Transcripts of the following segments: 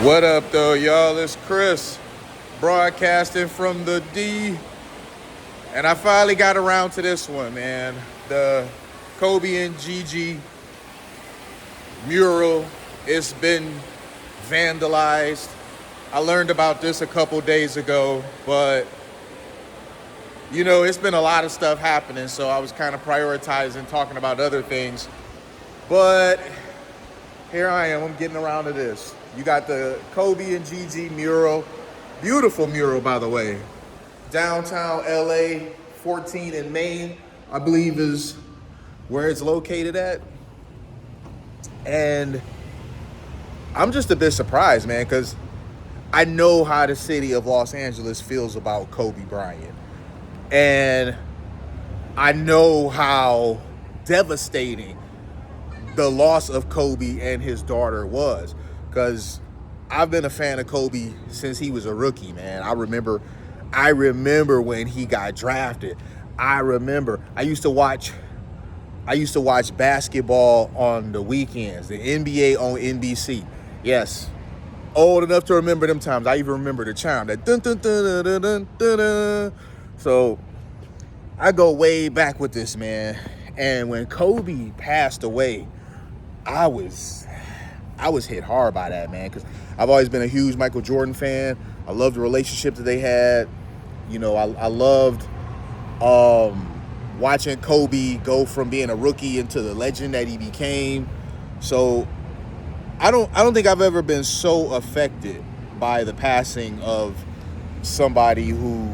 What up, though, y'all? It's Chris, broadcasting from the D. And I finally got around to this one, man. The Kobe and Gigi mural. It's been vandalized. I learned about this a couple days ago, but it's been a lot of stuff happening, so I was kind of prioritizing talking about other things. But here I am, I'm getting around to this. You got the Kobe and Gigi mural. Beautiful mural, by the way. Downtown LA, 14 and Main, I believe is where it's located at. And I'm just a bit surprised, man, because I know how the city of Los Angeles feels about Kobe Bryant. And I know how devastating the loss of Kobe and his daughter was, because I've been a fan of Kobe since he was a rookie, man. I remember when he got drafted. I used to watch basketball on the weekends, the NBA on NBC. Yes, old enough to remember them times. I even remember the chime, that dun dun dun dun dun dun dun dun. So I go way back with this, man. And when Kobe passed away, I was hit hard by that, man, because I've always been a huge Michael Jordan fan. I loved the relationship that they had. I loved watching Kobe go from being a rookie into the legend that he became. So I don't think I've ever been so affected by the passing of somebody who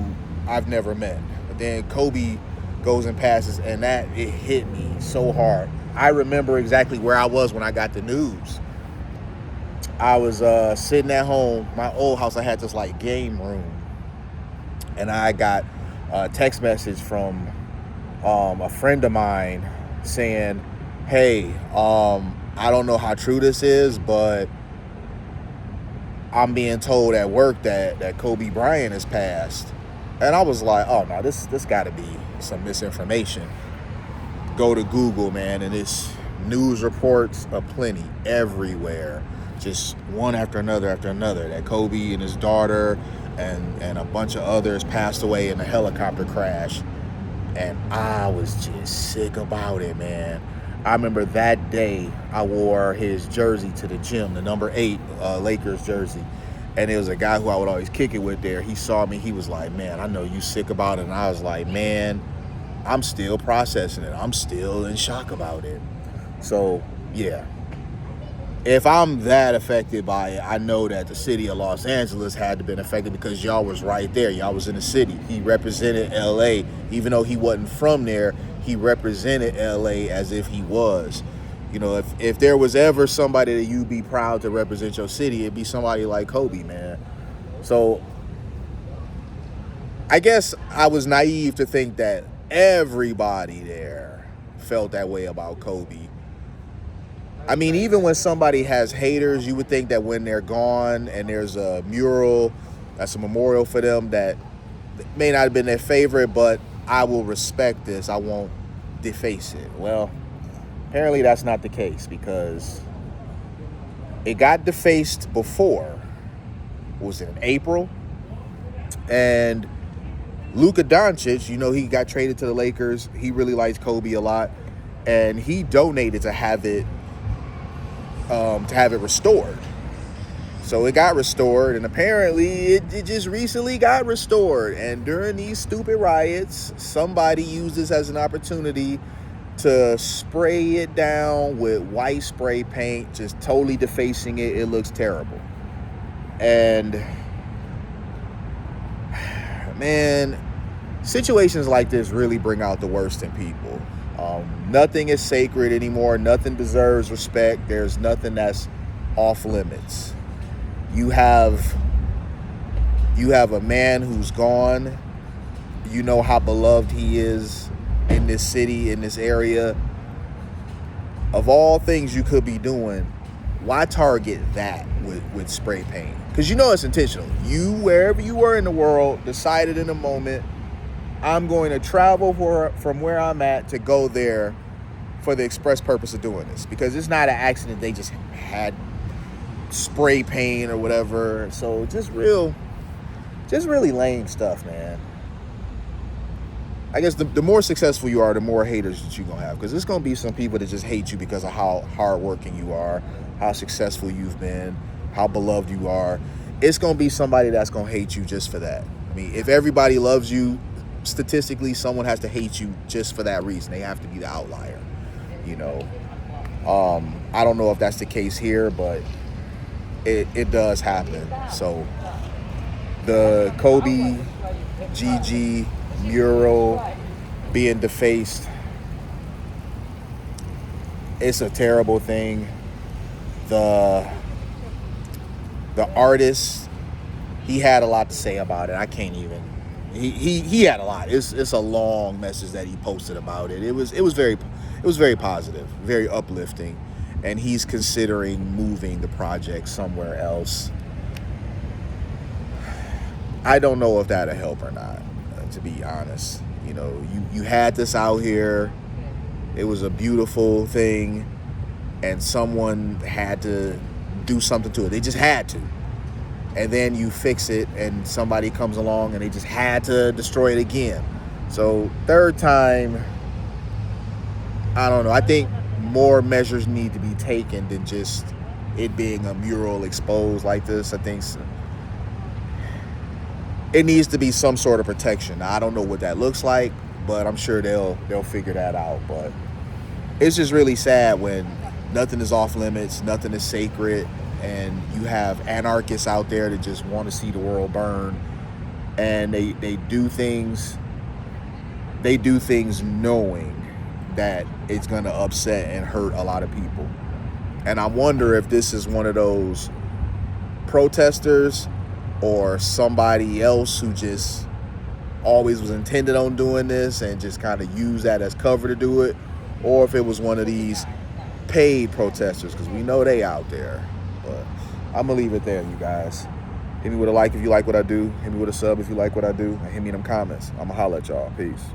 I've never met. But then Kobe goes and passes, and it hit me so hard. I remember exactly where I was when I got the news. I was sitting at home, my old house. I had this game room, and I got a text message from a friend of mine saying, "Hey, I don't know how true this is, but I'm being told at work that Kobe Bryant has passed." And I was like, "Oh no, this got to be some misinformation." Go to Google, man, and it's news reports aplenty everywhere, just one after another, that Kobe and his daughter and a bunch of others passed away in a helicopter crash. And I was just sick about it, man. I remember that day I wore his jersey to the gym, the number 8 Lakers jersey. And it was a guy who I would always kick it with there. He saw me, he was like, "Man, I know you sick about it." And I was like, "Man, I'm still processing it. I'm still in shock about it." So, yeah. If I'm that affected by it, I know that the city of Los Angeles had to been affected, because y'all was right there. Y'all was in the city. He represented LA. Even though he wasn't from there, he represented LA as if he was. If there was ever somebody that you'd be proud to represent your city, it'd be somebody like Kobe, man. So I guess I was naive to think that everybody there felt that way about Kobe. I mean, even when somebody has haters, you would think that when they're gone and there's a mural, that's a memorial for them, that may not have been their favorite, but I will respect this. I won't deface it. Well, apparently that's not the case, because it got defaced before. Was it in April? And Luka Doncic, he got traded to the Lakers. He really likes Kobe a lot, and he donated to have it restored. So it got restored, and apparently it just recently got restored. And during these stupid riots, somebody used this as an opportunity to spray it down with white spray paint, just totally defacing it. It looks terrible. And man, situations like this really bring out the worst in people. Nothing is sacred anymore. Nothing deserves respect. There's nothing that's off limits. You have a man who's gone. You know how beloved he is in this city, in this area. Of all things you could be doing, why target that with spray paint? Because it's intentional. You, wherever you were in the world, decided in a moment, I'm going to travel from where I'm at to go there for the express purpose of doing this. Because it's not an accident. They just had spray paint or whatever. So just really lame stuff, man. I guess the more successful you are, the more haters that you're going to have. Because there's going to be some people that just hate you because of how hardworking you are, how successful you've been, how beloved you are. It's going to be somebody that's going to hate you just for that. I mean, if everybody loves you, statistically, someone has to hate you just for that reason. They have to be the outlier, you know. I don't know if that's the case here, but it does happen. So the Kobe, Gigi mural being defaced, it's a terrible thing. The artist, he had a lot to say about it. I can't even. He had a lot. It's a long message that he posted about it. It was very positive, very uplifting, and he's considering moving the project somewhere else. I don't know if that'll help or not, to be honest. You know, you had this out here. It was a beautiful thing, and someone had to do something to it. They just had to. And then you fix it, and somebody comes along, and they just had to destroy it again. So third time, I don't know. I think more measures need to be taken than just it being a mural exposed like this. I think it needs to be some sort of protection. Now, I don't know what that looks like, but I'm sure they'll figure that out. But it's just really sad when nothing is off limits, nothing is sacred, and you have anarchists out there that just want to see the world burn, and they do things knowing that it's going to upset and hurt a lot of people. And I wonder if this is one of those protesters or somebody else who just always was intended on doing this and just kind of use that as cover to do it, or if it was one of these paid protesters, because we know they out there. But I'm gonna leave it there, you guys. Hit me with a like if you like what I do. Hit me with a sub if you like what I do. And hit me in them comments. I'm gonna holler at y'all. Peace.